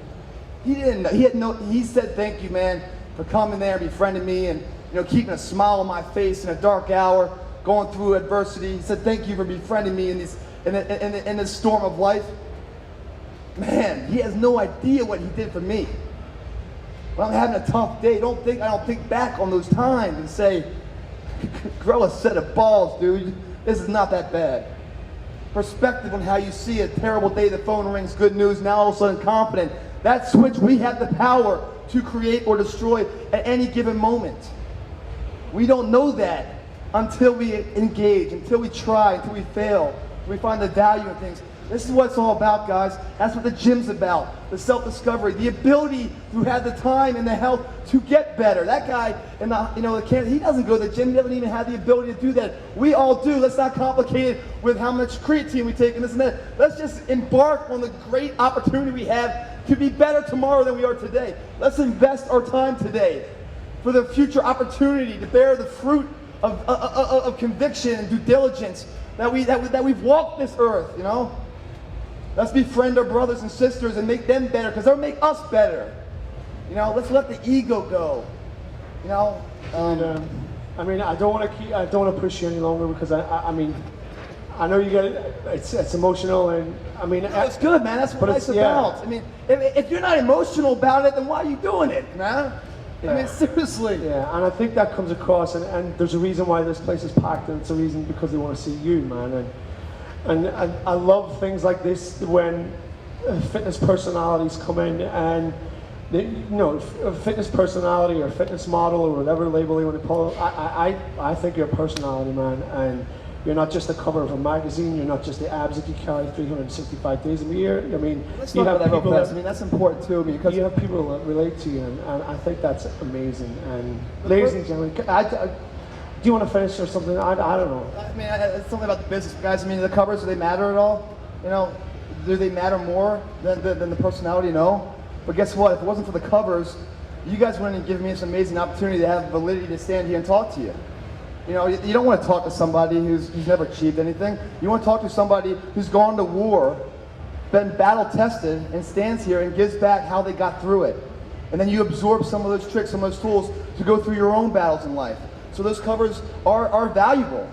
he said thank you, man, for coming there and befriending me and, you know, keeping a smile on my face in a dark hour, going through adversity. He said thank you for befriending me in this storm of life. Man, he has no idea what he did for me. When I'm having a tough day, I don't think back on those times and say, grow a set of balls, dude. This is not that bad. Perspective on how you see a terrible day, the phone rings, good news, now all of a sudden confident. That switch, we have the power to create or destroy at any given moment. We don't know that until we engage, until we try, until we fail, we find the value in things. This is what it's all about, guys. That's what the gym's about. The self-discovery, the ability to have the time and the health to get better. That guy in the he doesn't go to the gym. He doesn't even have the ability to do that. We all do. Let's not complicate it with how much creatine we take and this and that. Let's just embark on the great opportunity we have to be better tomorrow than we are today. Let's invest our time today for the future opportunity to bear the fruit of conviction and due diligence that we've walked this earth, you know? Let's befriend our brothers and sisters and make them better, because they'll make us better. You know, let's let the ego go. You know? I mean, I don't want to push you any longer, because I mean, I know you get it. It's emotional, and I mean, no, it's good, man. That's what life's about. I mean, if you're not emotional about it, then why are you doing it, man? Yeah. I mean, seriously. Yeah, and I think that comes across, and there's a reason why this place is packed, and it's a reason because they want to see you, man. And I love things like this when fitness personalities come in and they, you know, a fitness personality or fitness model or whatever label you want to call it. I think you're a personality, man, and you're not just the cover of a magazine. You're not just the abs that you carry 365 days of the year. I mean, you have people that, I mean, that's important too, because you have people that relate to you, and I think that's amazing. And ladies and gentlemen, do you want to finish or something? I don't know. I mean, it's something about the business, guys. I mean, the covers, do they matter at all? You know, do they matter more than the personality? No. But guess what? If it wasn't for the covers, you guys wouldn't have given me this amazing opportunity to have validity to stand here and talk to you. You know, you don't want to talk to somebody who's never achieved anything. You want to talk to somebody who's gone to war, been battle tested, and stands here and gives back how they got through it. And then you absorb some of those tricks, some of those tools to go through your own battles in life. So those covers are valuable.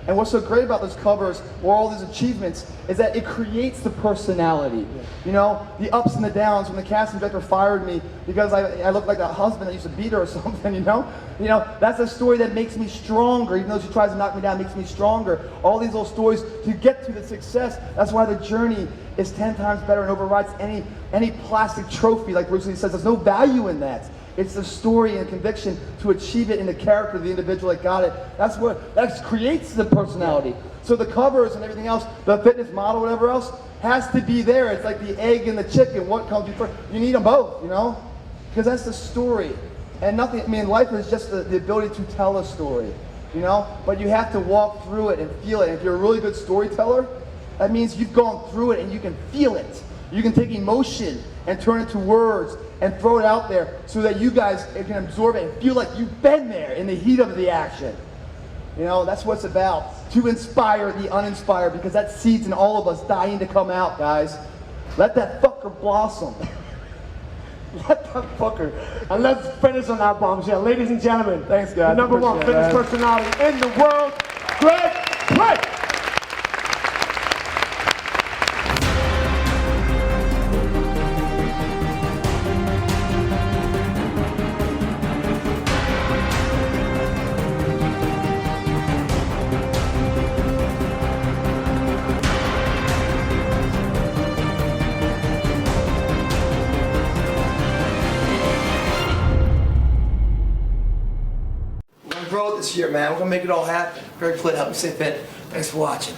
And what's so great about those covers or all these achievements is that it creates the personality. You know, the ups and the downs. When the casting director fired me because I looked like a husband that used to beat her or something, you know, that's a story that makes me stronger. Even though she tries to knock me down, it makes me stronger. All these little stories to get to the success. That's why the journey is 10 times better and overrides any plastic trophy. Like Bruce Lee says, there's no value in that. It's the story and conviction to achieve it in the character of the individual that got it. That creates the personality. So the covers and everything else, the fitness model, whatever else, has to be there. It's like the egg and the chicken. What comes first? You need them both, you know? Because that's the story. And nothing, I mean, life is just the ability to tell a story, you know? But you have to walk through it and feel it. And if you're a really good storyteller, that means you've gone through it and you can feel it. You can take emotion and turn it to words and throw it out there so that you guys can absorb it and feel like you've been there in the heat of the action. You know, that's what it's about. To inspire the uninspired, because that seed's in all of us dying to come out, guys. Let that fucker blossom. Let that fucker. And let's finish on that bombshell. Ladies and gentlemen, thanks, guys. The #1 fitness personality in the world, Greg Plitt. Grow it this year, man. We're gonna make it all happen. Greg Plitt, help me stay fit. Thanks for watching.